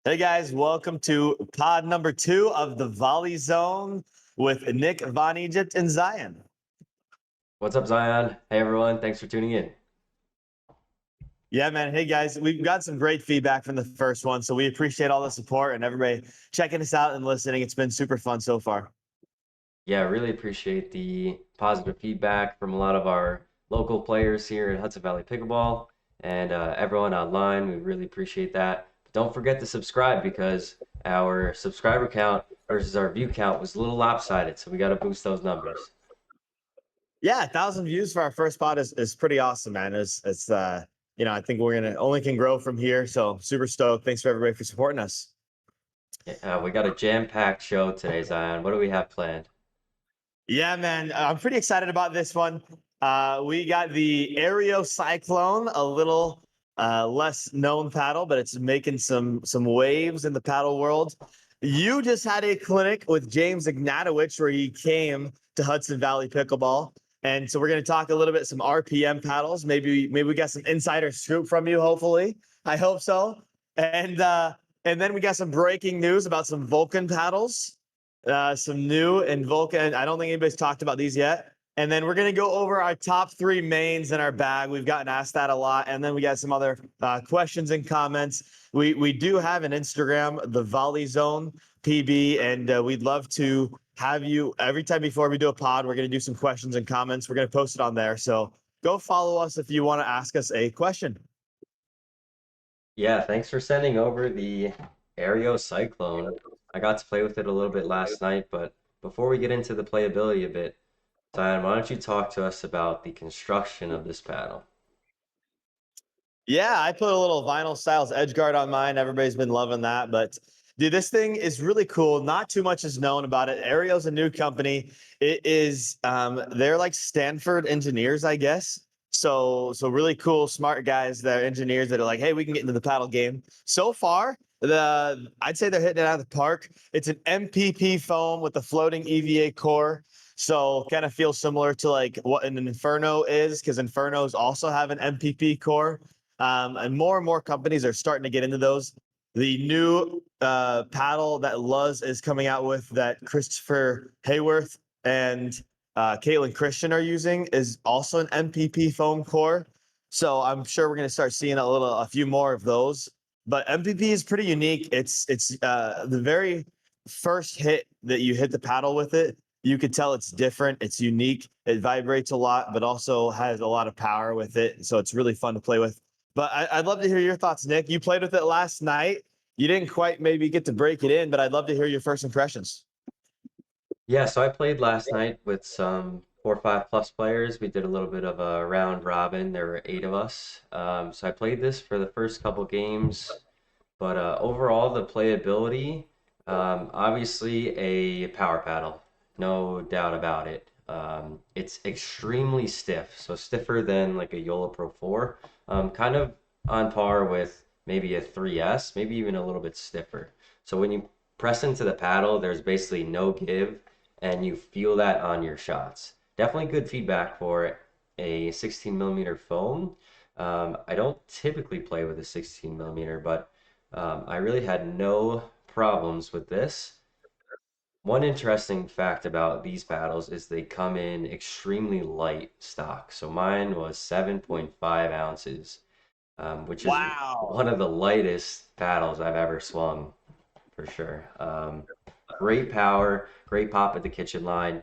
Hey guys, welcome to pod number 2 of the Volley Zone with Nick, vonEgypt, and Zion. What's up, Zion? Hey, everyone. Thanks for tuning in. Yeah, man. Hey guys, we've got some great feedback from the first one, so we appreciate all the support and everybody checking us out and listening. It's been super fun so far. Yeah, I really appreciate the positive feedback from a lot of our local players here at Hudson Valley Pickleball and everyone online. We really appreciate that. But don't forget to subscribe because our subscriber count versus our view count was a little lopsided, so we got to boost those numbers. Yeah, 1,000 views for our first pod is pretty awesome, man. It's I think we're gonna only can grow from here. So super stoked. Thanks for everybody for supporting us. We got a jam-packed show today, Zion. What do we have planned? Yeah, man. I'm pretty excited about this one. We got the Aireo Cyclone, a little less known paddle, but it's making some waves in the paddle world. You just had a clinic with James Ignatowich where he came to Hudson Valley Pickleball. And so we're going to talk a little bit some RPM paddles. Maybe we got some insider scoop from you, hopefully. I hope so. And then we got some breaking news about some Vulcan paddles, some new and Vulcan. I don't think anybody's talked about these yet. And then we're going to go over our top 3 mains in our bag. We've gotten asked that a lot. And then we got some other questions and comments. We do have an Instagram, the Volley Zone PB, and we'd love to have you every time before we do a pod. We're going to do some questions and comments. We're going to post it on there. So go follow us if you want to ask us a question. Yeah, thanks for sending over the Aereo Cyclone. I got to play with it a little bit last night, but before we get into the playability a bit, Diane, why don't you talk to us about the construction of this paddle? Yeah, I put a little vinyl styles edge guard on mine. Everybody's been loving that. But dude, this thing is really cool. Not too much is known about it. Aereo's a new company. It is they're like Stanford engineers, I guess. So really cool, smart guys that are engineers that are like, hey, we can get into the paddle game. So far, I'd say they're hitting it out of the park. It's an MPP foam with a floating EVA core. So kind of feels similar to like what an Inferno is, because Infernos also have an MPP core. And more companies are starting to get into those. The new paddle that Luz is coming out with that Christopher Hayworth and Caitlin Christian are using is also an MPP foam core. So I'm sure we're going to start seeing a few more of those. But MPP is pretty unique. It's the very first hit that you hit the paddle with it. You could tell it's different. It's unique. It vibrates a lot, but also has a lot of power with it. So it's really fun to play with. But I'd love to hear your thoughts, Nick. You played with it last night. You didn't quite maybe get to break it in, but I'd love to hear your first impressions. Yeah, so I played last night with some 4 or 5 plus players. We did a little bit of a round robin. There were 8 of us. So I played this for the first couple games, but overall the playability, obviously a power paddle, no doubt about it. It's extremely stiff, so stiffer than like a Yola Pro 4, kind of on par with maybe a 3S, maybe even a little bit stiffer. So when you press into the paddle, there's basically no give, and you feel that on your shots. Definitely good feedback for a 16 millimeter foam. I don't typically play with a 16 millimeter, but I really had no problems with this. One interesting fact about these paddles is they come in extremely light stock. So mine was 7.5 ounces, which is Wow. one of the lightest paddles I've ever swung for sure. Great power, great pop at the kitchen line,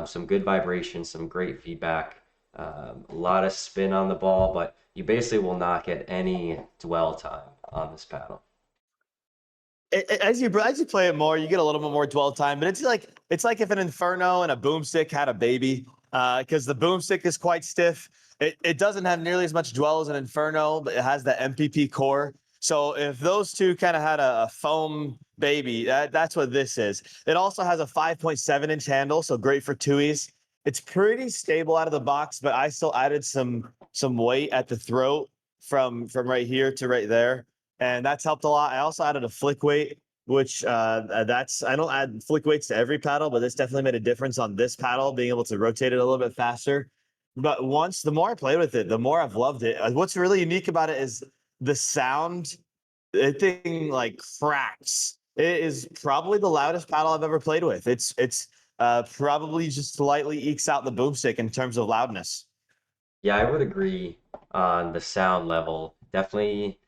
some good vibration, some great feedback, a lot of spin on the ball, but you basically will not get any dwell time on this paddle. As you play it more, you get a little bit more dwell time. But it's like if an Inferno and a boomstick had a baby, because the boomstick is quite stiff. It doesn't have nearly as much dwell as an Inferno, but it has the MPP core. So if those two kind of had a foam baby, that's what this is. It also has a 5.7-inch handle, so great for twoies. It's pretty stable out of the box, but I still added some weight at the throat from right here to right there, and that's helped a lot. I also added a flick weight, which that's I don't add flick weights to every paddle, but this definitely made a difference on this paddle, being able to rotate it a little bit faster. But the more I played with it, the more I've loved it. What's really unique about it is the sound the thing like cracks. It is probably the loudest paddle I've ever played with. It's probably just slightly ekes out the boomstick in terms of loudness. Yeah, I would agree on the sound level. Definitely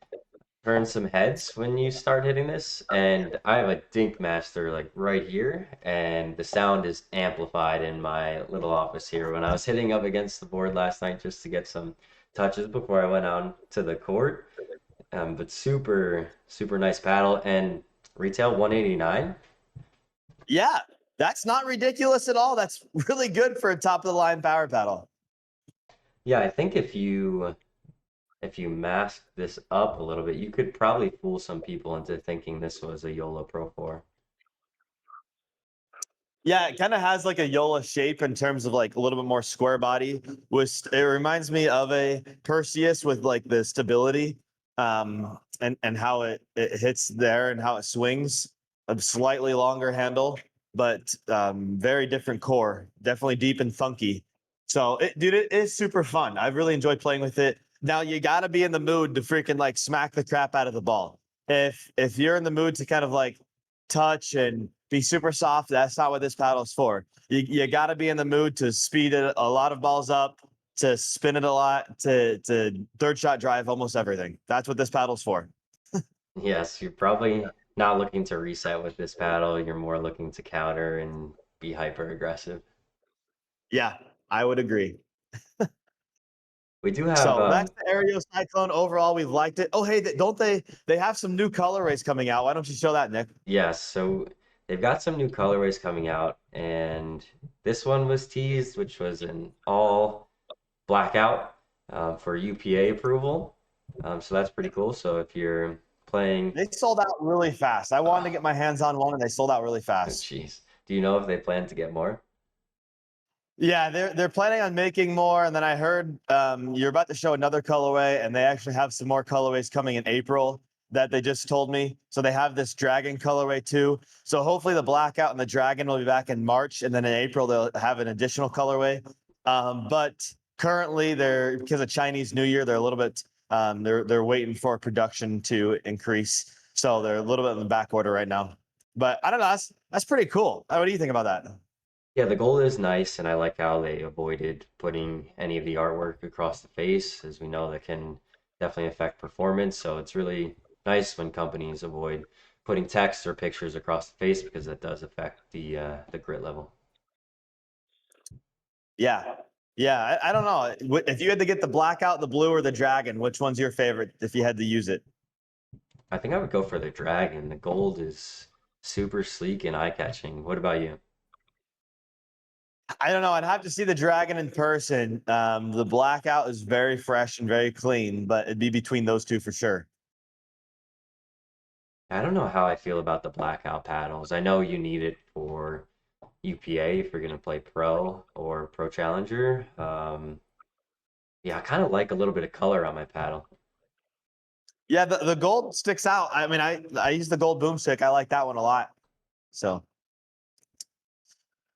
turn some heads when you start hitting this. And I have a Dink Master like right here, and the sound is amplified in my little office here. When I was hitting up against the board last night just to get some touches before I went out to the court. But super, super nice paddle and retail 189. Yeah, that's not ridiculous at all. That's really good for a top of the line power paddle. Yeah, I think if you mask this up a little bit, you could probably fool some people into thinking this was a YOLO Pro 4. Yeah, it kind of has like a Yola shape in terms of like a little bit more square body. It reminds me of a Perseus with like the stability, and how it hits there and how it swings. A slightly longer handle, but very different core. Definitely deep and funky. So, dude, it is super fun. I've really enjoyed playing with it. Now you got to be in the mood to freaking like smack the crap out of the ball. If you're in the mood to kind of like touch and be super soft. That's not what this paddle is for. You got to be in the mood to speed it a lot of balls up, to spin it a lot, to third shot drive almost everything. That's what this paddle's for. Yes, you're probably not looking to reset with this paddle. You're more looking to counter and be hyper aggressive. Yeah, I would agree. We do have So that's the Aereo Cyclone. Overall, we've liked it. Oh, hey, don't they have some new colorways coming out? Why don't you show that, Nick? yes, so they've got some new colorways coming out, and this one was teased, which was an all blackout for UPA approval. So that's pretty cool. So if you're playing, They sold out really fast. I wanted to oh, get my hands on one, and they sold out really fast. jeez, do you know if they plan to get more? Yeah, they're planning on making more, and then I heard you're about to show another colorway, and they actually have some more colorways coming in April that they just told me. So they have this dragon colorway too. So hopefully the blackout and the dragon will be back in March, and then in April they'll have an additional colorway. But currently, they're because of Chinese New Year, they're a little bit they're waiting for production to increase, so they're a little bit in the back order right now. But I don't know. That's pretty cool. What do you think about that? Yeah, the gold is nice, and I like how they avoided putting any of the artwork across the face, as we know that can definitely affect performance. So it's really nice when companies avoid putting text or pictures across the face because that does affect the grit level. Yeah. Yeah. I don't know. If you had to get the blackout, the blue, or the dragon, which one's your favorite if you had to use it? I think I would go for the dragon. The gold is super sleek and eye-catching. What about you? I don't know. I'd have to see the dragon in person. The blackout is very fresh and very clean, but it'd be between those two for sure. I don't know how I feel about the blackout paddles. I know you need it for UPA if you're going to play pro or pro challenger. Yeah, I kind of like a little bit of color on my paddle. Yeah, the gold sticks out. I mean, I use the gold boomstick. I like that one a lot. So,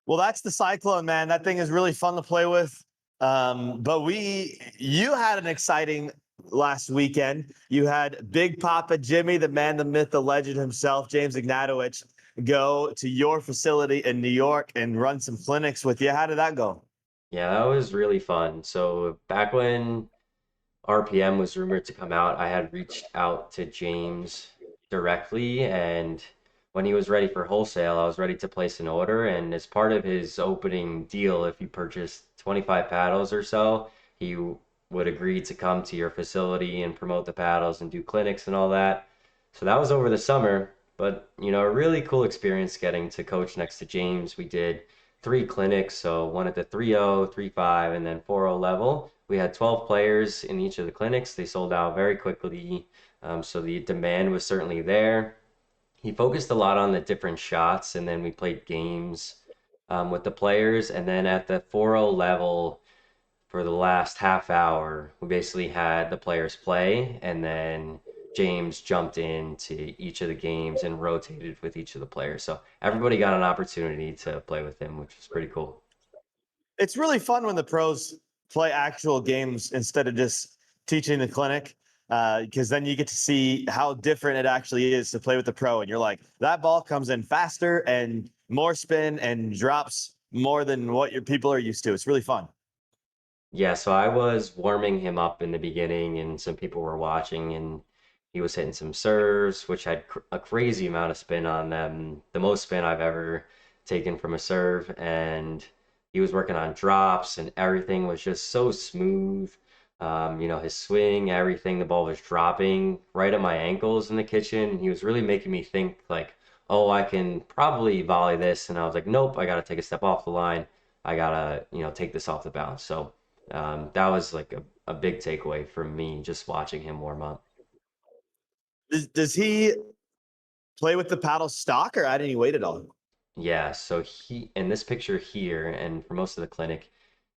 well, that's the Cyclone, man. That thing is really fun to play with. But you had an exciting last weekend. You had Big Papa Jimmy, the man, the myth, the legend himself, James Ignatowich, go to your facility in New York and run some clinics with you. How did that go? Yeah, that was really fun. So back when RPM was rumored to come out, I had reached out to James directly, and when he was ready for wholesale, I was ready to place an order. And as part of his opening deal, if you purchased 25 paddles or so, he would agree to come to your facility and promote the paddles and do clinics and all that. So that was over the summer, but a really cool experience getting to coach next to James. We did three clinics, so one at the 3.0, 3.5, and then 4.0 level. We had 12 players in each of the clinics. They sold out very quickly, so the demand was certainly there. He focused a lot on the different shots, and then we played games with the players. And then at the 4.0 level, for the last half hour, we basically had the players play, and then James jumped into each of the games and rotated with each of the players. So everybody got an opportunity to play with him, which was pretty cool. It's really fun when the pros play actual games instead of just teaching the clinic. because then you get to see how different it actually is to play with the pro. And you're like, that ball comes in faster and more spin and drops more than what your people are used to. It's really fun. Yeah, so I was warming him up in the beginning, and some people were watching, and he was hitting some serves, which had a crazy amount of spin on them, the most spin I've ever taken from a serve. And he was working on drops, and everything was just so smooth. His swing, everything, the ball was dropping right at my ankles in the kitchen. And he was really making me think, like, oh, I can probably volley this. And I was like, nope, I got to take a step off the line. I gotta, take this off the bounce. So that was like a big takeaway from me just watching him warm up. Does he play with the paddle stock or add any weight at all? Yeah, so he in this picture here, and for most of the clinic,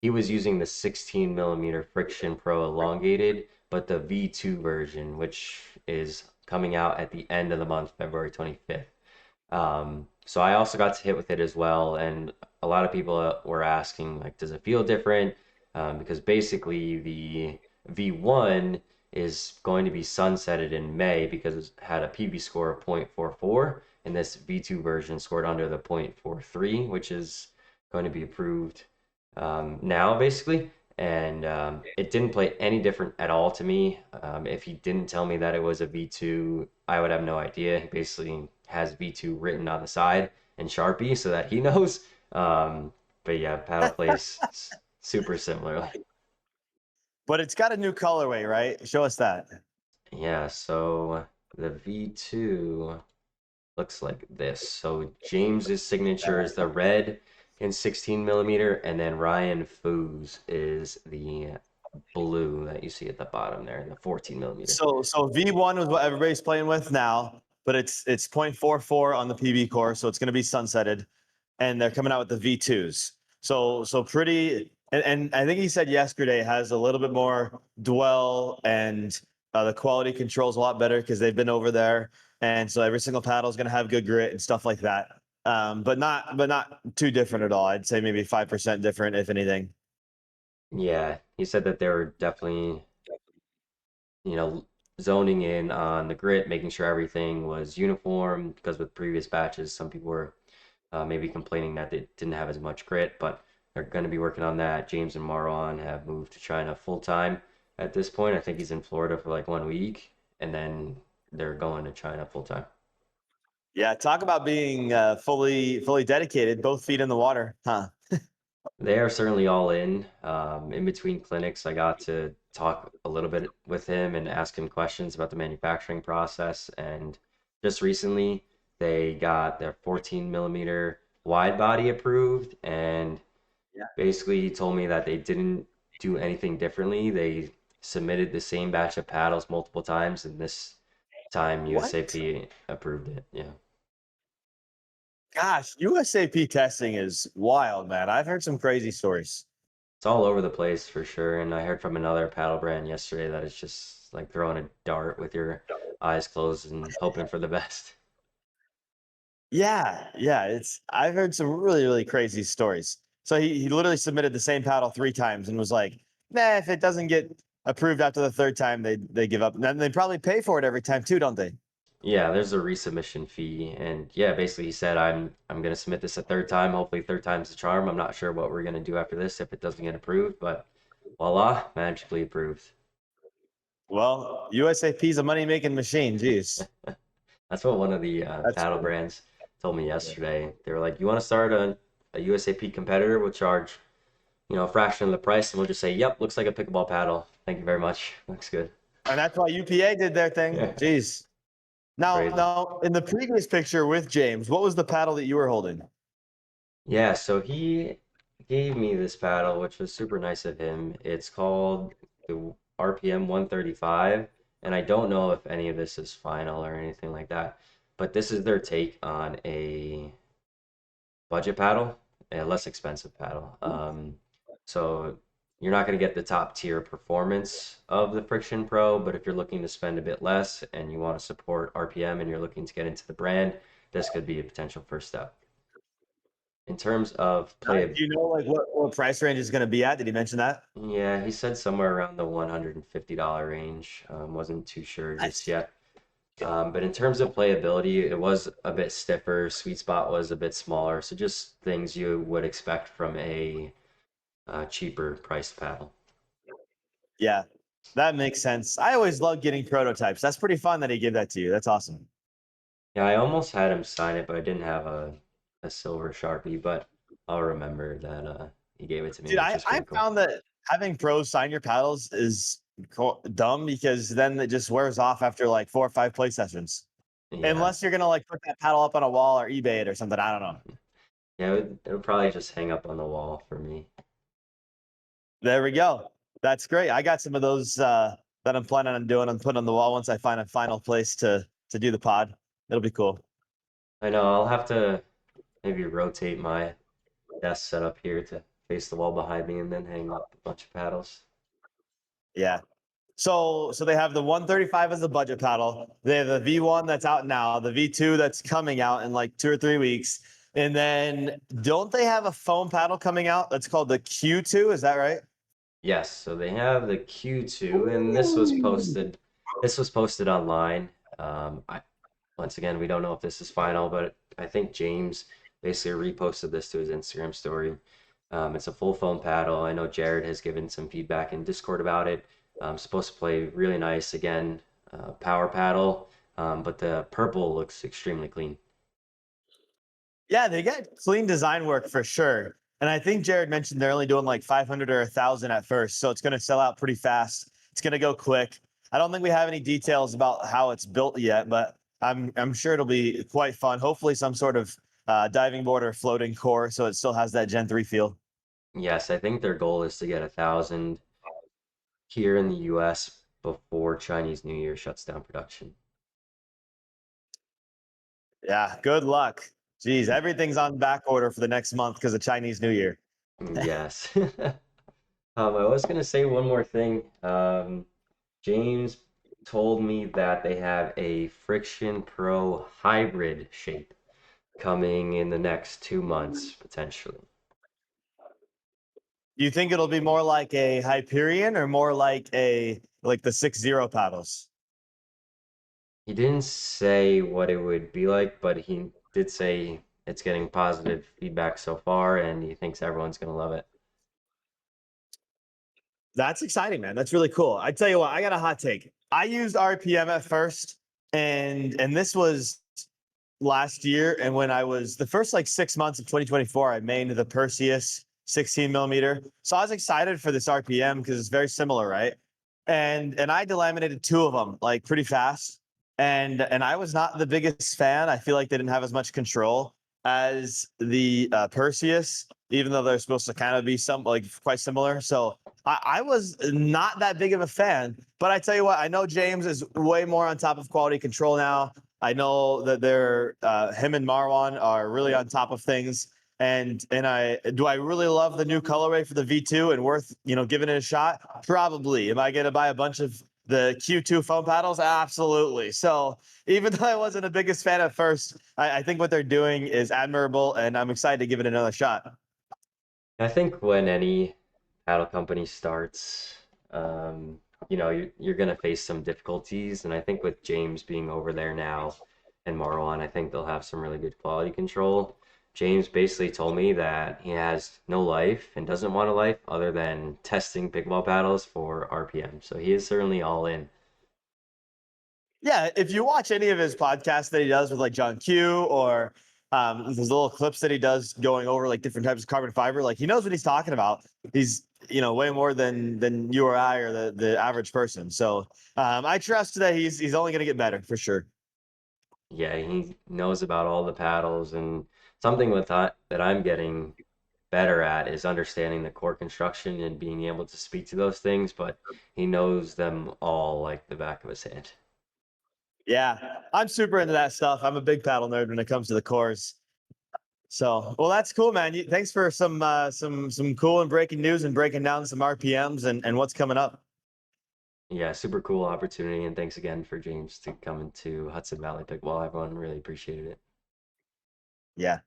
he was using the 16 millimeter Friction Pro elongated, but the V2 version, which is coming out at the end of the month, February 25th. So I also got to hit with it as well, and a lot of people were asking, like, does it feel different? Because basically the V1 is going to be sunsetted in May because it had a PB score of 0.44, and this V2 version scored under the 0.43, which is going to be approved now, basically. And it didn't play any different at all to me. If he didn't tell me that it was a V2, I would have no idea. He basically has V2 written on the side in Sharpie so that he knows. But yeah, paddle plays super similarly. But it's got a new colorway, right? Show us that. Yeah, so the V2 looks like this. So James's signature is the red in 16 millimeter, and then Ryan Foo's is the blue that you see at the bottom there in the 14 millimeter. So V1 was what everybody's playing with now, but it's 0.44 on the PB core, so it's going to be sunsetted, and they're coming out with the V2s. So pretty, and I think he said yesterday has a little bit more dwell, and the quality control's a lot better because they've been over there, and so every single paddle is going to have good grit and stuff like that. But not too different at all. I'd say maybe 5% different, if anything. Yeah, he said that they were definitely, you know, zoning in on the grit, making sure everything was uniform because with previous batches, some people were maybe complaining that they didn't have as much grit, but they're going to be working on that. James and Marwan have moved to China full time at this point. I think he's in Florida for like 1 week, and then they're going to China full time. Yeah, talk about being fully dedicated, both feet in the water, huh? They are certainly all in. In between clinics, I got to talk a little bit with him and ask him questions about the manufacturing process. And just recently, they got their 14 millimeter wide body approved. And basically, he told me that they didn't do anything differently. They submitted the same batch of paddles multiple times, and this time What? USAP approved it. Yeah. Gosh, USAP testing is wild, man. I've heard some crazy stories. It's all over the place for sure. And I heard from another paddle brand yesterday that it's just like throwing a dart with your eyes closed and hoping for the best. Yeah, it's I've heard some really crazy stories. So he literally submitted the same paddle 3 times and was like, nah, if it doesn't get approved after the third time, they give up. And then they probably pay for it every time too, don't they? Yeah, there's a resubmission fee. And yeah, basically he said I'm gonna submit this a third time. Hopefully third time's the charm. I'm not sure what we're gonna do after this if it doesn't get approved, but voila, magically approved. Well, USAP is a money making machine. Jeez, That's what one of the that's paddle funny. brands told me yesterday. They were like, "You want to start a USAP competitor? We'll charge, a fraction of the price, and we'll just say, yep, looks like a pickleball paddle. Thank you very much. Looks good." And that's why UPA did their thing. Yeah, Jeez. Now, crazy. now, in the previous picture with James, what was the paddle that you were holding? Yeah, so he gave me this paddle, which was super nice of him. It's called the RPM 135, and I don't know if any of this is final or anything like that, but this is their take on a budget paddle, a less expensive paddle. So you're not going to get the top tier performance of the Friction Pro, but if you're looking to spend a bit less and you want to support RPM and you're looking to get into the brand, this could be a potential first step. In terms of Nice. play, Do you know like what price range is going to be at? Did he mention that? yeah, he said somewhere around the $150 range. Wasn't too sure just Nice. yet. But in terms of playability, it was a bit stiffer. Sweet spot was a bit smaller. So just things you would expect from a cheaper priced paddle. Yeah, that makes sense. I always love getting prototypes. That's pretty fun that he gave that to you. That's awesome. Yeah, I almost had him sign it, but I didn't have a silver Sharpie. But I'll remember that he gave it to me, Dude, which I, is I pretty cool. found that having pros sign your paddles is dumb because then it just wears off after like 4 or 5 play sessions. Yeah, Unless you're gonna like put that paddle up on a wall or eBay it or something. I don't know. yeah, it'll probably just hang up on the wall for me. There we go. That's great. I got some of those that I'm planning on doing and putting on the wall once I find a final place to do the pod. It'll be cool. I know I'll have to maybe rotate my desk setup here to face the wall behind me and then hang up a bunch of paddles. Yeah. So they have the 135 as the budget paddle. They have the V1 that's out now, the V2 that's coming out in like 2 or 3 weeks. And then don't they have a foam paddle coming out that's called the Q2? Is that right? Yes, so they have the Q2, and this was posted online. I once again we don't know if this is final, but I think James basically reposted this to his Instagram story. It's a full foam paddle. I know Jared has given some feedback in Discord about it. Supposed to play really nice again, power paddle, but the purple looks extremely clean. Yeah, they get clean design work for sure. And I think Jared mentioned they're only doing like 500 or 1,000 at first, so it's going to sell out pretty fast. It's going to go quick. I don't think we have any details about how it's built yet, but I'm sure it'll be quite fun. Hopefully, some sort of diving board or floating core, so it still has that Gen 3 feel. Yes, I think their goal is to get 1,000 here in the US before Chinese New Year shuts down production. Yeah, good luck. Geez, everything's on back order for the next month because of Chinese New Year. Yes. I was gonna say one more thing. James told me that they have a Friction Pro hybrid shape coming in the next 2 months, potentially. Do you think it'll be more like a Hyperion or more like a like the 6-0 paddles? He didn't say what it would be like, but he did say it's getting positive feedback so far, and he thinks everyone's gonna love it. That's exciting, man. That's really cool. I tell you what, I got a hot take. I used RPM at first, and this was last year. And when I was the first like 6 months of 2024, I mained the Perseus 16 millimeter. So I was excited for this RPM because it's very similar, right? And I delaminated two of them like pretty fast. And I was not the biggest fan. I feel like they didn't have as much control as the Perseus, even though they're supposed to kind of be some like quite similar. So I was not that big of a fan. But I tell you what, I know James is way more on top of quality control now. I know that they're him and Marwan are really on top of things. And I really love the new colorway for the V2 and worth giving it a shot? Probably. Am I going to buy a bunch of the Q2 foam paddles? Absolutely. So even though I wasn't the biggest fan at first, I think what they're doing is admirable, and I'm excited to give it another shot. I think when any paddle company starts, um, you're gonna face some difficulties, and I think with James being over there now and Marwan, I think they'll have some really good quality control. James basically told me that he has no life and doesn't want a life other than testing pickleball paddles for RPM. So he is certainly all in. Yeah, if you watch any of his podcasts that he does with like John Q or these little clips that he does going over like different types of carbon fiber, like he knows what he's talking about. He's way more than you or I or the average person. So I trust that he's only going to get better for sure. Yeah, he knows about all the paddles, and something with that I'm getting better at is understanding the core construction and being able to speak to those things, but he knows them all like the back of his hand. Yeah, I'm super into that stuff. I'm a big paddle nerd when it comes to the cores. So, well, that's cool, man. Thanks for some cool and breaking news and breaking down some RPMs and what's coming up. Yeah, super cool opportunity, and thanks again for James to come into Hudson Valley Pickleball. Everyone really appreciated it. Yeah.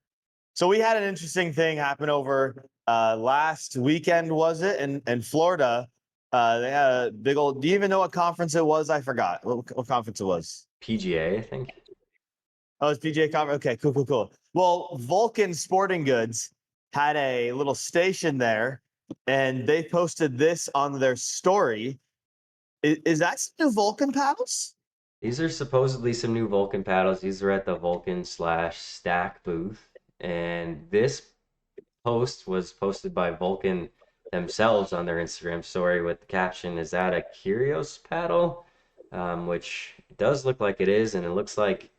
So we had an interesting thing happen over last weekend, was it? In Florida, they had a big old. Do you even know what conference it was? I forgot what conference it was. PGA, I think. Oh, it's PGA conference. Okay, cool, cool, cool. Well, Vulcan Sporting Goods had a little station there, and they posted this on their story. Is that some new Vulcan paddles? These are supposedly some new Vulcan paddles. These are at the Vulcan slash Stack booth. And this post was posted by Vulcan themselves on their Instagram story with the caption, "Is that a Kyrgios paddle?" Which does look like it is, and it looks like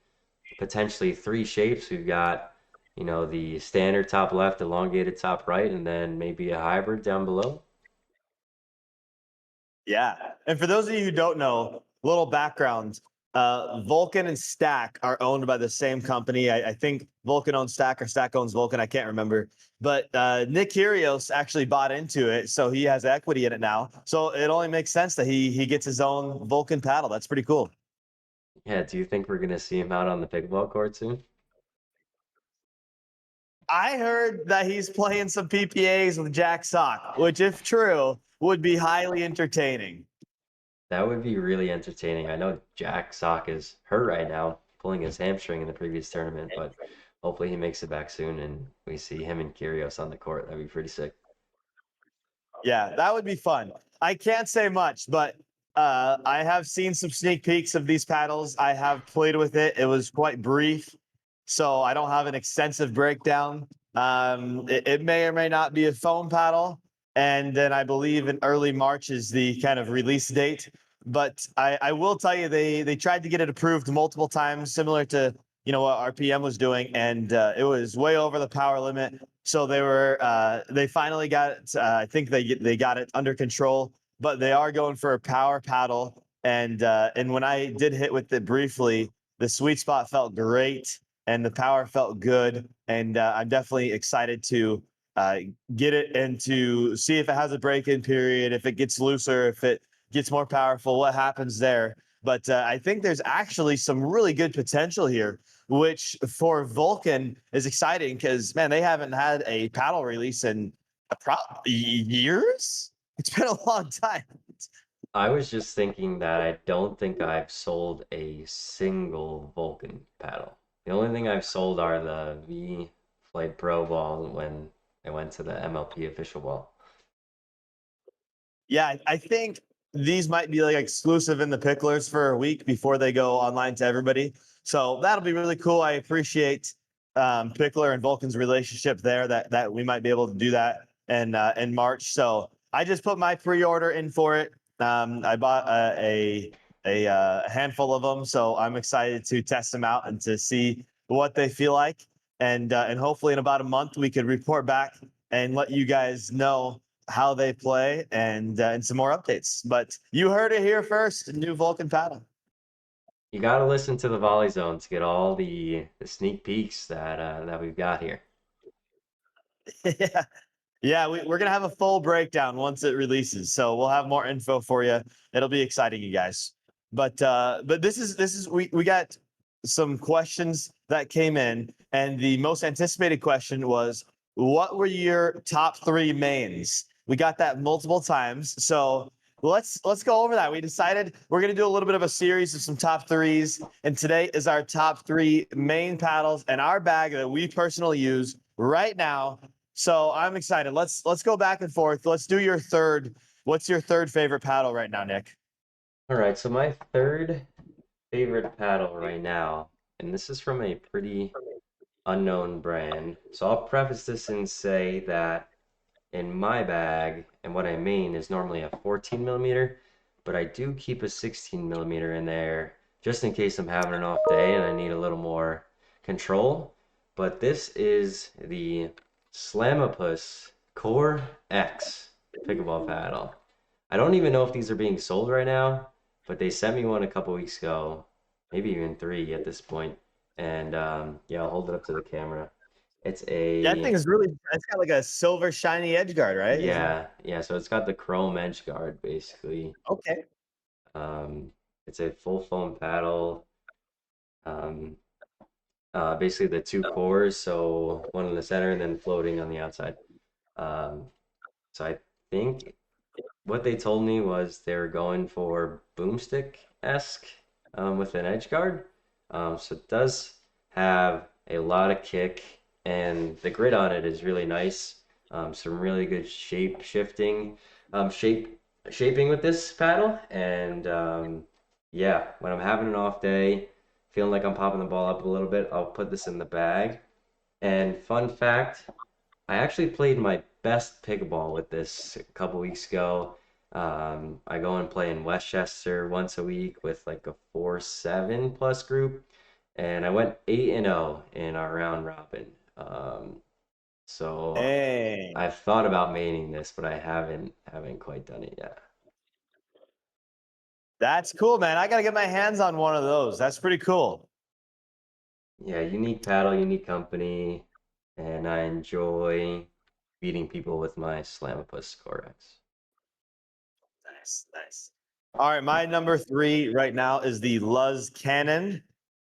potentially three shapes. We've got, the standard top left, elongated top right, and then maybe a hybrid down below. Yeah. And for those of you who don't know, little background, Vulcan and Stack are owned by the same company. I think Vulcan owns Stack or Stack owns Vulcan. I can't remember. But Nick Kyrgios actually bought into it, so he has equity in it now. So it only makes sense that he gets his own Vulcan paddle. That's pretty cool. Yeah, do you think we're gonna see him out on the pickleball court soon? I heard that he's playing some PPAs with Jack Sock, which, if true, would be highly entertaining. That would be really entertaining. I know Jack Sock is hurt right now, pulling his hamstring in the previous tournament, but hopefully he makes it back soon and we see him and Kyrgios on the court. That'd be pretty sick. Yeah, that would be fun. I can't say much, but I have seen some sneak peeks of these paddles. I have played with it. It was quite brief, so I don't have an extensive breakdown. It may or may not be a foam paddle, and then I believe in early March is the kind of release date. But I will tell you, they tried to get it approved multiple times, similar to what RPM was doing, and it was way over the power limit. So they finally got it. I think they got it under control, but they are going for a power paddle. And when I did hit with it briefly, the sweet spot felt great and the power felt good. And I'm definitely excited to uh, get it and to see if it has a break-in period, if it gets looser, if it gets more powerful, what happens there. But I think there's actually some really good potential here, which for Vulcan is exciting because, man, they haven't had a paddle release in years. It's been a long time. I was just thinking that I don't think I've sold a single Vulcan paddle. The only thing I've sold are the V Flight Pro ball when I went to the MLP official ball. Yeah, I think these might be like exclusive in the picklers for a week before they go online to everybody. So that'll be really cool. I appreciate Pickler and Vulcan's relationship there. That we might be able to do that in March. So I just put my pre-order in for it. I bought a handful of them, so I'm excited to test them out and to see what they feel like. And hopefully in about a month we could report back and let you guys know how they play and some more updates. But you heard it here first. New Vulcan paddle. You got to listen to the Volley Zone to get all the sneak peeks that we've got here. Yeah, yeah. We're gonna have a full breakdown once it releases, so we'll have more info for you. It'll be exciting, you guys. But this is we got some questions that came in, and the most anticipated question was, what were your top three mains? We got that multiple times, so let's go over that. We decided we're gonna do a little bit of a series of some top threes, and today is our top three main paddles and our bag that we personally use right now. So I'm excited. Let's go back and forth. Let's do your third. What's your third favorite paddle right now, Nick? All right, so my third favorite paddle right now, and this is from a pretty unknown brand. So I'll preface this and say that in my bag, and what I mean is normally a 14 millimeter, but I do keep a 16 millimeter in there just in case I'm having an off day and I need a little more control. But this is the Slamopus Core X pickleball paddle. I don't even know if these are being sold right now, but they sent me one a couple weeks ago, maybe even three at this point. And yeah, I'll hold it up to the camera. It's That a thing is really. It's got like a silver shiny edge guard, right? yeah. So it's got the chrome edge guard basically. Okay. Um, it's a full foam paddle. Um, basically the two cores, so one in the center and then floating on the outside. Um, so I think what they told me was they're going for boomstick-esque with an edge guard. So it does have a lot of kick, and the grid on it is really nice. Some really good shape shifting, shaping with this paddle, and yeah, when I'm having an off day, feeling like I'm popping the ball up a little bit, I'll put this in the bag. And fun fact, I actually played my best pickleball with this a couple weeks ago. I go and play in Westchester once a week with like a 4-7 plus group, and I went 8-0 in our round robin. So Hey, I've thought about maining this, but I haven't quite done it yet. that's cool, man. I got to get my hands on one of those. That's pretty cool. Yeah, unique paddle, unique company, and I enjoy beating people with my Slamopus Corex. Nice, nice. All right, my number three right now is the Luz Cannon.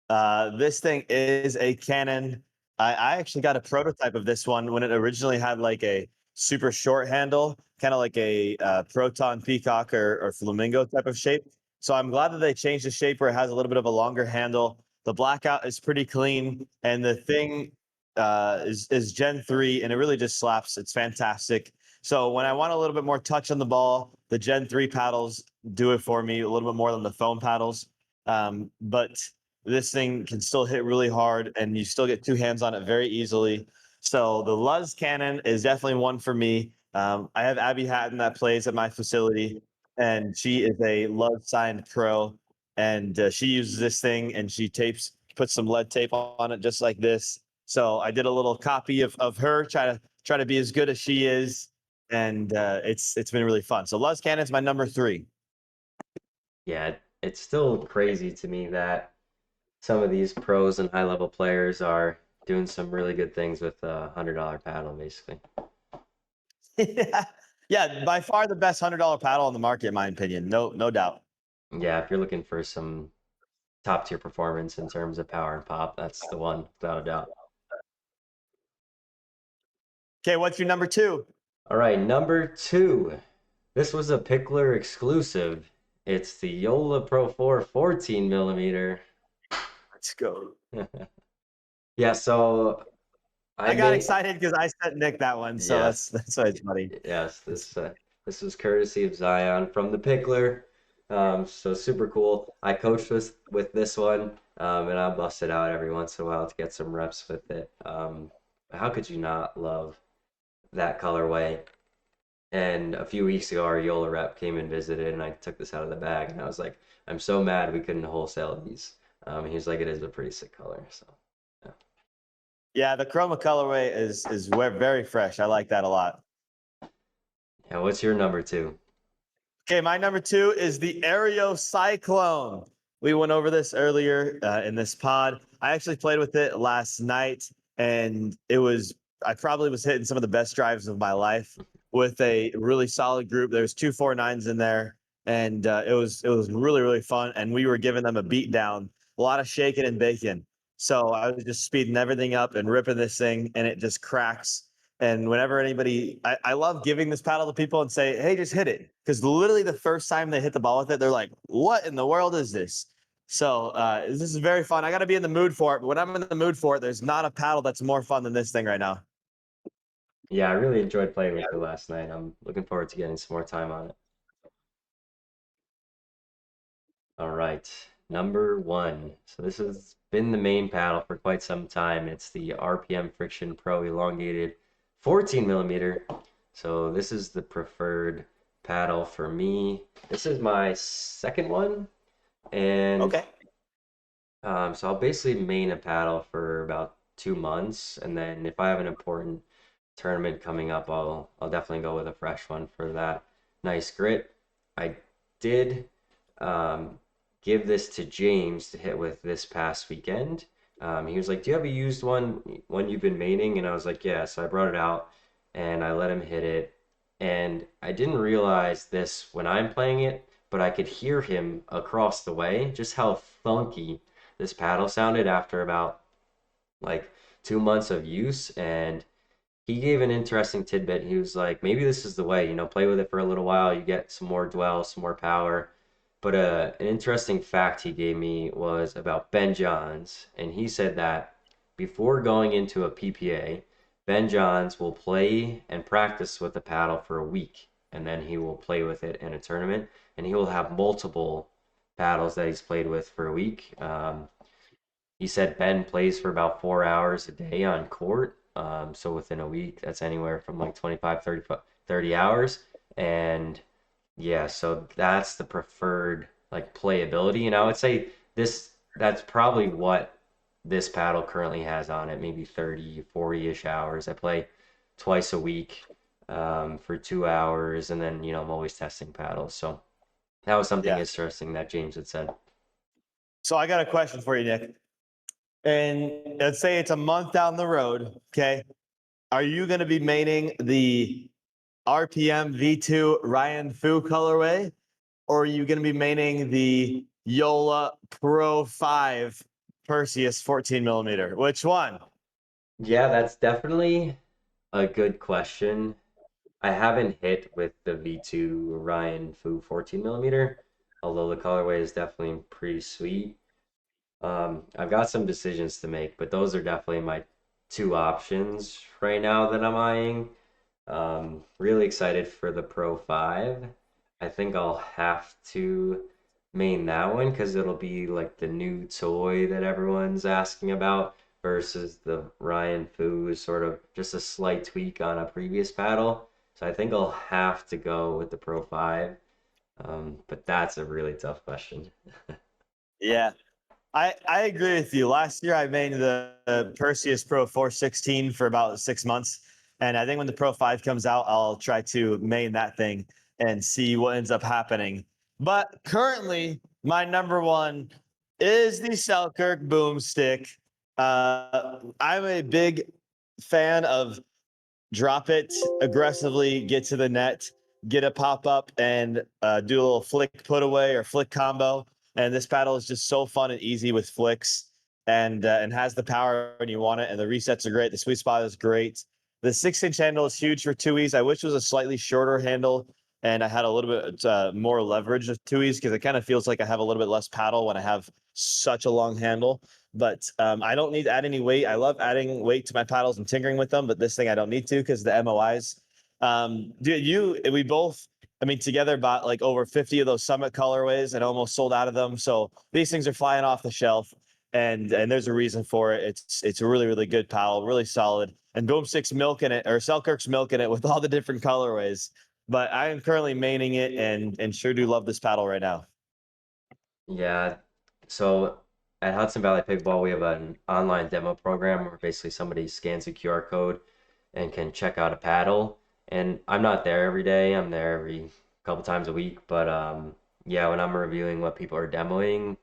This thing is a cannon. I actually got a prototype of this one when it originally had like a super short handle, kind of like a proton peacock or flamingo type of shape. So I'm glad that they changed the shape where it has a little bit of a longer handle. The blackout is pretty clean, and the thing is Gen 3, and it really just slaps. It's fantastic. So when I want a little bit more touch on the ball, the Gen 3 paddles do it for me a little bit more than the foam paddles. But this thing can still hit really hard, and you still get two hands on it very easily. So the Luz Cannon is definitely one for me. I have Abby Hatton that plays at my facility, and she is a Luz signed pro, and she uses this thing and she puts some lead tape on it just like this. So I did a little copy of her, try to be as good as she is, and it's been really fun. So Luz Cannon's my number three. Yeah, it's still crazy to me that some of these pros and high level players are doing some really good things with a $100 paddle, basically. Yeah, yeah, by far the best $100 paddle on the market, in my opinion. No doubt. Yeah, if you're looking for some top tier performance in terms of power and pop, that's the one, without a doubt. Okay, what's your number two? All right, number two. This was a Pickler exclusive. It's the Yola Pro 4 14 millimeter. Let's go. Yeah, so I I got made excited because I sent Nick that one, so yes, that's why it's funny. yes, this was courtesy of Zion from the Pickler. So super cool. I coached with this one, and I bust it out every once in a while to get some reps with it. How could you not love that colorway? And a few weeks ago, our Yola rep came and visited, and I took this out of the bag, and I was like, I'm so mad we couldn't wholesale these. He was like, it is a pretty sick color. So, yeah. Yeah, the chroma colorway is very fresh. I like that a lot. Yeah, what's your number two? Okay, my number two is the Aereo Cyclone. We went over this earlier in this pod. I actually played with it last night, and I probably was hitting some of the best drives of my life with a really solid group. There was two 4.9s in there, and it was really fun. And we were giving them a beat down, a lot of shaking and baking. So I was just speeding everything up and ripping this thing, and it just cracks. And whenever I love giving this paddle to people and say, hey, just hit it. Because literally the first time they hit the ball with it, they're like, what in the world is this? So this is very fun. I got to be in the mood for it. But when I'm in the mood for it, there's not a paddle that's more fun than this thing right now. Yeah, I really enjoyed playing with it last night. I'm looking forward to getting some more time on it. All right, number one. So this has been the main paddle for quite some time. It's the RPM Friction Pro Elongated 14 millimeter. So this is the preferred paddle for me. This is my second one, and Okay. so I'll basically main a paddle for about 2 months, and then if I have an important tournament coming up, I'll definitely go with a fresh one for that nice grit. I did um, give this to James to hit with this past weekend. He was like, "Do you have a used one you've been maining?" And I was like, "Yeah." So I brought it out and I let him hit it. And I didn't realize this when I'm playing it, but I could hear him across the way, just how thunky this paddle sounded after about like 2 months of use, and he gave an interesting tidbit. He was like, maybe this is the way, play with it for a little while, you get some more dwell, some more power. But an interesting fact he gave me was about Ben Johns, and he said that before going into a PPA, Ben Johns will play and practice with the paddle for a week, and then he will play with it in a tournament, and he will have multiple paddles that he's played with for a week. He said Ben plays for about 4 hours a day on court. So within a week, that's anywhere from like 25, 30 hours. And yeah, so that's the preferred like playability. And I would say that's probably what this paddle currently has on it, maybe 30, 40-ish hours. I play twice a week for 2 hours, and then, I'm always testing paddles. So that was something Yeah. interesting that James had said. So I got a question for you, Nick. And let's say it's a month down the road. Okay. Are you going to be maining the RPM V2 Ryan Fu colorway, or are you going to be maining the Yola Pro 5 Perseus 14 millimeter? Which one? Yeah, that's definitely a good question. I haven't hit with the V2 Ryan Fu 14 millimeter, although the colorway is definitely pretty sweet. I've got some decisions to make, but those are definitely my two options right now that I'm eyeing. Really excited for the Pro 5. I think I'll have to main that one because it'll be like the new toy that everyone's asking about versus the Ryan Fu is sort of just a slight tweak on a previous paddle. So I think I'll have to go with the Pro 5. But that's a really tough question. Yeah. I agree with you. Last year, I made the Perseus Pro 416 for about 6 months. And I think when the Pro 5 comes out, I'll try to main that thing and see what ends up happening. But currently, my number one is the Selkirk Boomstick. I'm a big fan of drop it aggressively, get to the net, get a pop up, and do a little flick put away or flick combo. And this paddle is just so fun and easy with flicks, and has the power when you want it. And the resets are great. The sweet spot is great. The 6-inch handle is huge for 2Es. I wish it was a slightly shorter handle and I had a little bit more leverage with 2Es, because it kind of feels like I have a little bit less paddle when I have such a long handle. But I don't need to add any weight. I love adding weight to my paddles and tinkering with them, but this thing I don't need to because the MOIs. Dude, we both, I mean, together bought like over 50 of those Summit colorways and almost sold out of them. So these things are flying off the shelf, and there's a reason for it. It's a really, really good paddle, really solid. And Boomstick's milking it, or Selkirk's milking it with all the different colorways. But I am currently maining it, and sure do love this paddle right now. Yeah. So at Hudson Valley Pickleball, we have an online demo program where basically somebody scans a QR code and can check out a paddle. And I'm not there every day. I'm there every couple times a week. But yeah, when I'm reviewing what people are demoing,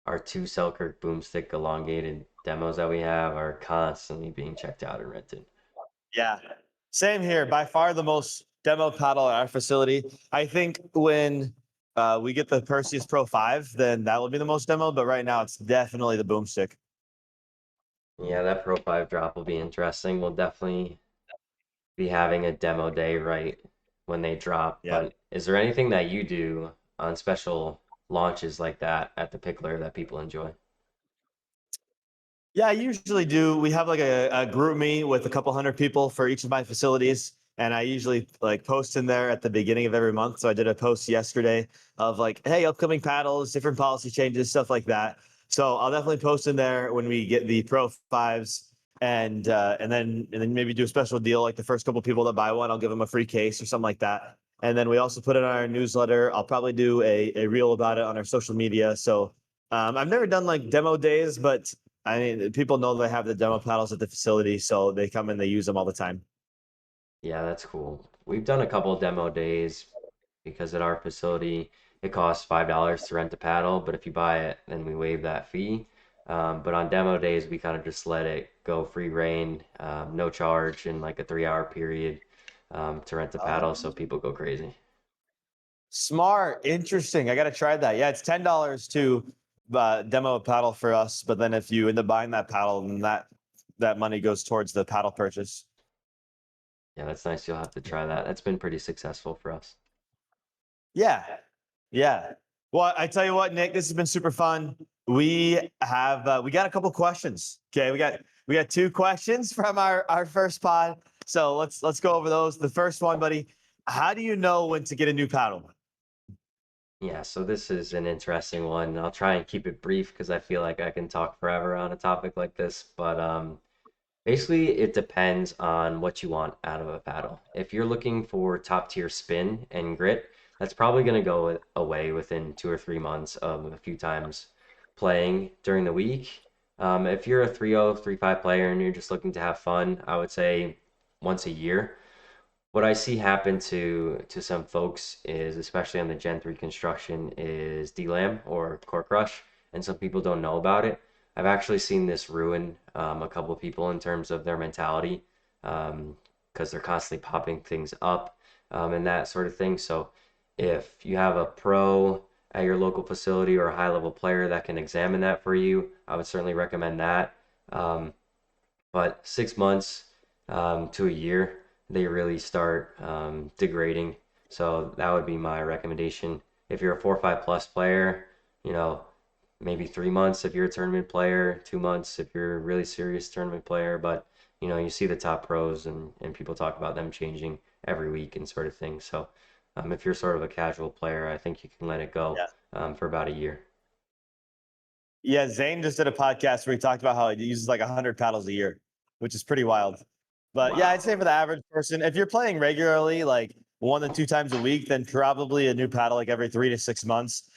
our two Selkirk Boomstick elongated demos that we have are constantly being checked out and rented. Yeah, same here. By far the most demo paddle at our facility. I think when we get the Perseus Pro 5, then that will be the most demo. But right now, it's definitely the Boomstick. Yeah, that Pro 5 drop will be interesting. We'll definitely be having a demo day right when they drop. Yeah. But is there anything that you do on special launches like that at the Pickler that people enjoy? Yeah, I usually do. We have like a group me with a couple hundred people for each of my facilities. And I usually like post in there at the beginning of every month. So I did a post yesterday of like, hey, upcoming paddles, different policy changes, stuff like that. So I'll definitely post in there when we get the Pro 5s, and then maybe do a special deal. Like the first couple people that buy one, I'll give them a free case or something like that. And then we also put it on our newsletter. I'll probably do a reel about it on our social media. So I've never done like demo days, but I mean, people know they have the demo paddles at the facility, so they come and they use them all the time. Yeah, that's cool. We've done a couple of demo days because at our facility it costs $5 to rent a paddle, but if you buy it, then we waive that fee. But on demo days, we kind of just let it go free reign, no charge in like a 3 hour period to rent a paddle, so people go crazy. Smart, interesting. I got to try that. Yeah, it's $10 to demo a paddle for us, but then if you end up buying that paddle, then that that money goes towards the paddle purchase. Yeah, that's nice. You'll have to try that. That's been pretty successful for us. Yeah. Yeah. Well, I tell you what, Nick, this has been super fun. We got a couple questions. Okay, we got two questions from our first pod. So let's go over those. The first one, buddy, how do you know when to get a new paddle? Yeah, so this is an interesting one. I'll try and keep it brief because I feel like I can talk forever on a topic like this. But basically, it depends on what you want out of a paddle. If you're looking for top tier spin and grit, that's probably going to go away within 2 or 3 months of a few times playing during the week. If you're a 3-0, 3-5 player and you're just looking to have fun, I would say once a year. What I see happen to some folks is, especially on the Gen 3 construction, is DLAM or core crush, and some people don't know about it. I've actually seen this ruin a couple of people in terms of their mentality because they're constantly popping things up and that sort of thing. So if you have a pro at your local facility or a high level player that can examine that for you, I would certainly recommend that. Um, but 6 months to a year, they really start degrading. So that would be my recommendation. If you're a 4 or 5 plus player, you know, maybe 3 months if you're a tournament player, 2 months if you're a really serious tournament player. But you see the top pros and people talk about them changing every week and sort of thing. So if you're sort of a casual player, I think you can let it go Yeah. for about a year. Yeah, Zane just did a podcast where he talked about how he uses like 100 paddles a year, which is pretty wild. But yeah, I'd Wow. say for the average person, if you're playing regularly, like 1 to 2 times a week, then probably a new paddle like every 3 to 6 months,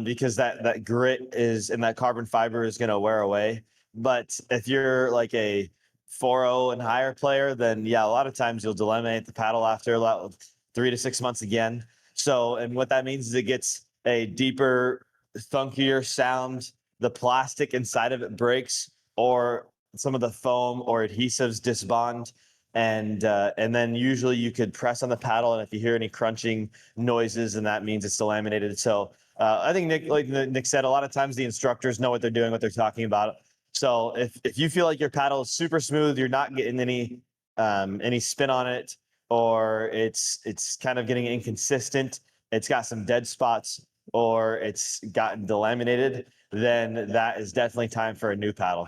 because that grit is and that carbon fiber is going to wear away. But if you're like a 4.0 and higher player, then yeah, a lot of times you'll delaminate the paddle after about 3 to 6 months again. So, and what that means is it gets a deeper, thunkier sound. The plastic inside of it breaks, or some of the foam or adhesives disbond, and then usually you could press on the paddle, and if you hear any crunching noises, and that means it's delaminated. So I think Nick, like Nick said, a lot of times the instructors know what they're doing, what they're talking about. So if you feel like your paddle is super smooth, you're not getting any spin on it, or it's kind of getting inconsistent, it's got some dead spots, or it's gotten delaminated, then that is definitely time for a new paddle.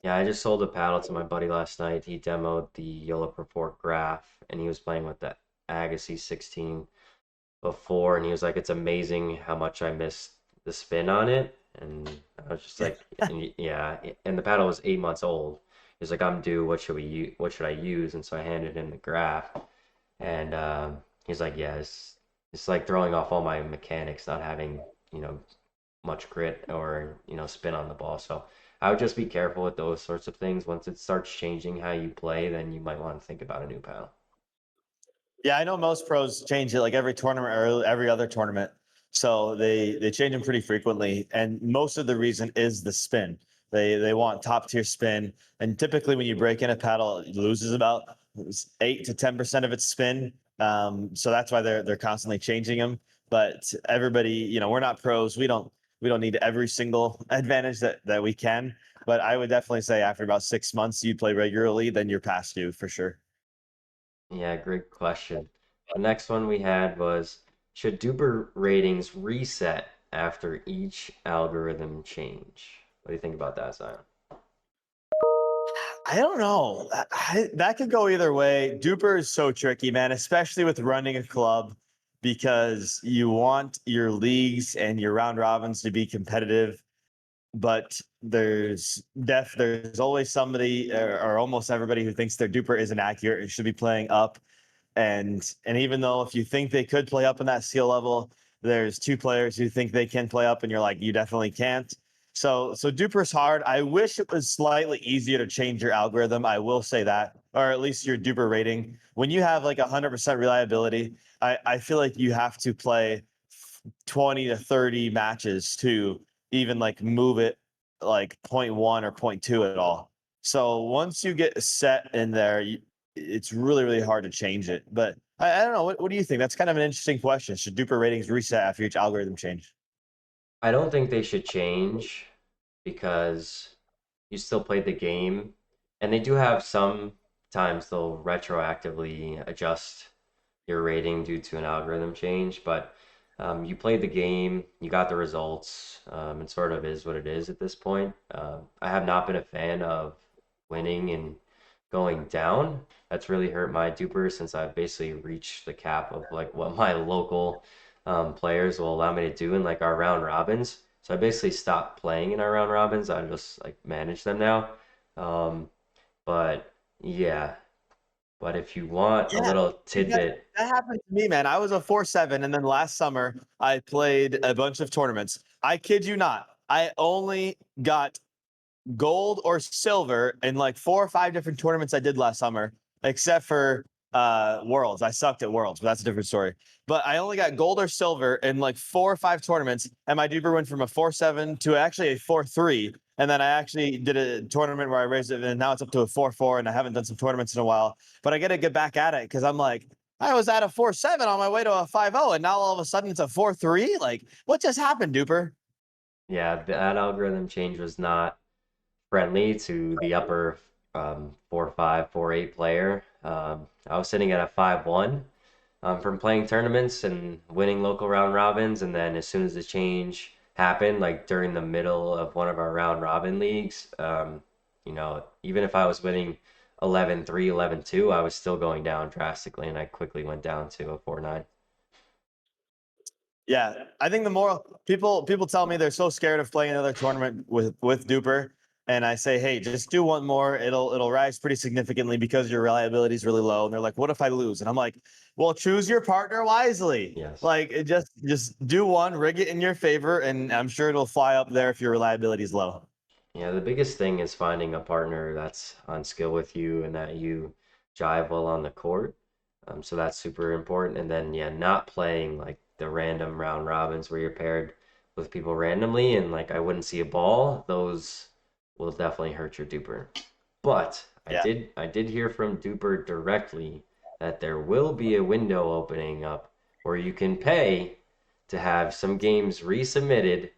Yeah, I just sold a paddle to my buddy last night. He demoed the Yola Purport Graph, and he was playing with the Agassi 16 before, and he was like, "It's amazing how much I missed the spin on it." And I was just Yeah. like, "Yeah." And the paddle was 8 months old. He was like, "I'm due. What should I use?" And so I handed him the graph, and he's like, "Yeah, it's like throwing off all my mechanics, not having you know much grit or spin on the ball." So I would just be careful with those sorts of things. Once it starts changing how you play, then you might want to think about a new paddle. Yeah, I know most pros change it like every tournament or every other tournament. So they change them pretty frequently, and most of the reason is the spin. They want top tier spin, and typically when you break in a paddle, it loses about 8 to 10% of its spin. So that's why they're constantly changing them. But everybody, we're not pros. We don't need every single advantage that we can. But I would definitely say after about 6 months, you play regularly, then you're past due for sure. Yeah, great question. The next one we had was, should duper ratings reset after each algorithm change? What do you think about that, Zion? I don't know. That could go either way. Duper is so tricky, man, especially with running a club, because you want your leagues and your round robins to be competitive, but there's always somebody, or almost everybody, who thinks their duper isn't accurate and should be playing up. And even though if you think they could play up in that skill level, there's two players who think they can play up, and you're like, you definitely can't. So Duper's hard. I wish it was slightly easier to change your algorithm. I will say that, or at least your Duper rating. When you have like 100% reliability, I feel like you have to play 20 to 30 matches to even like move it like zero point 0.1 or zero point 0.2 at all. So once you get set in there, it's really, really hard to change it. But I don't know. What do you think? That's kind of an interesting question. Should Duper ratings reset after each algorithm change? I don't think they should change because you still play the game, and they do have some times they'll retroactively adjust your rating due to an algorithm change, but you played the game, you got the results, it sort of is what it is at this point. I have not been a fan of winning and going down. That's really hurt my duper since I've basically reached the cap of like what my local players will allow me to do in like our round robins. So I basically stopped playing in our round robins. I just like manage them now. Um, but yeah, but if you want a Yeah, little dude, that tidbit, that happened to me, man. I was a 4-7, and then last summer I played a bunch of tournaments. I kid you not, I only got gold or silver in like 4 or 5 different tournaments I did last summer, except for Worlds. I sucked at Worlds, but that's a different story. But I only got gold or silver in like 4 or 5 tournaments, and my duper went from a 4-7 to actually a 4-3. And then I actually did a tournament where I raised it, and now it's up to a 4-4. And I haven't done some tournaments in a while, but I got to get back at it because I'm like, I was at a 4-7 on my way to a 5-0, and now all of a sudden it's a 4-3. Like, what just happened, duper? yeah, that algorithm change was not friendly to the upper 4-5, 4-8 player. I was sitting at a 5-1 from playing tournaments and winning local round robins. And then as soon as the change happened, like during the middle of one of our round robin leagues, even if I was winning 11-3, 11-2, I was still going down drastically. And I quickly went down to a 4-9. Yeah, I think the more people tell me they're so scared of playing another tournament with Duper, and I say, hey, just do one more. It'll rise pretty significantly because your reliability is really low. And they're like, what if I lose? And I'm like, well, choose your partner wisely. Yes. Like, just do one, rig it in your favor, and I'm sure it'll fly up there if your reliability is low. Yeah, the biggest thing is finding a partner that's on skill with you and that you jive well on the court. So that's super important. And then, yeah, not playing like the random round robins where you're paired with people randomly and like I wouldn't see a ball. Those will definitely hurt your duper. But Yeah. I did hear from duper directly that there will be a window opening up where you can pay to have some games resubmitted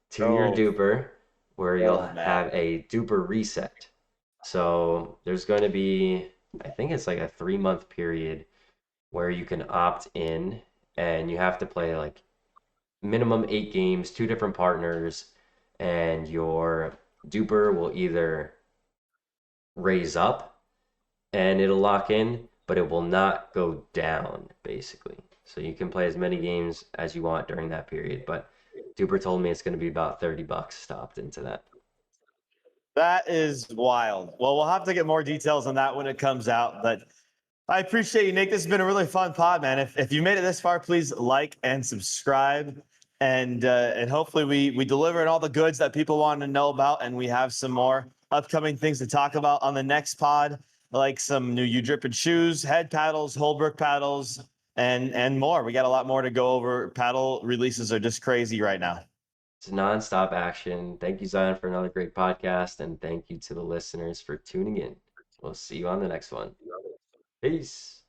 to your Oh, duper where you'll oh man. have a duper reset. So there's going to be, I think it's like a 3 month period where you can opt in and you have to play like minimum 8 games, two different partners, and your duper will either raise up and it'll lock in, but it will not go down basically. So you can play as many games as you want during that period, but Duper told me it's going to be about $30 stopped into that. That is wild. Well, we'll have to get more details on that when it comes out. But I appreciate you, Nick. This has been a really fun pod, man. If you made it this far, please like and subscribe. And hopefully we deliver all the goods that people want to know about, and we have some more upcoming things to talk about on the next pod, like some new U dripping shoes, head paddles, Holbrook paddles, and more. We got a lot more to go over. Paddle releases are just crazy right now. It's nonstop action. Thank you, Zion, for another great podcast, and thank you to the listeners for tuning in. We'll see you on the next one. Peace.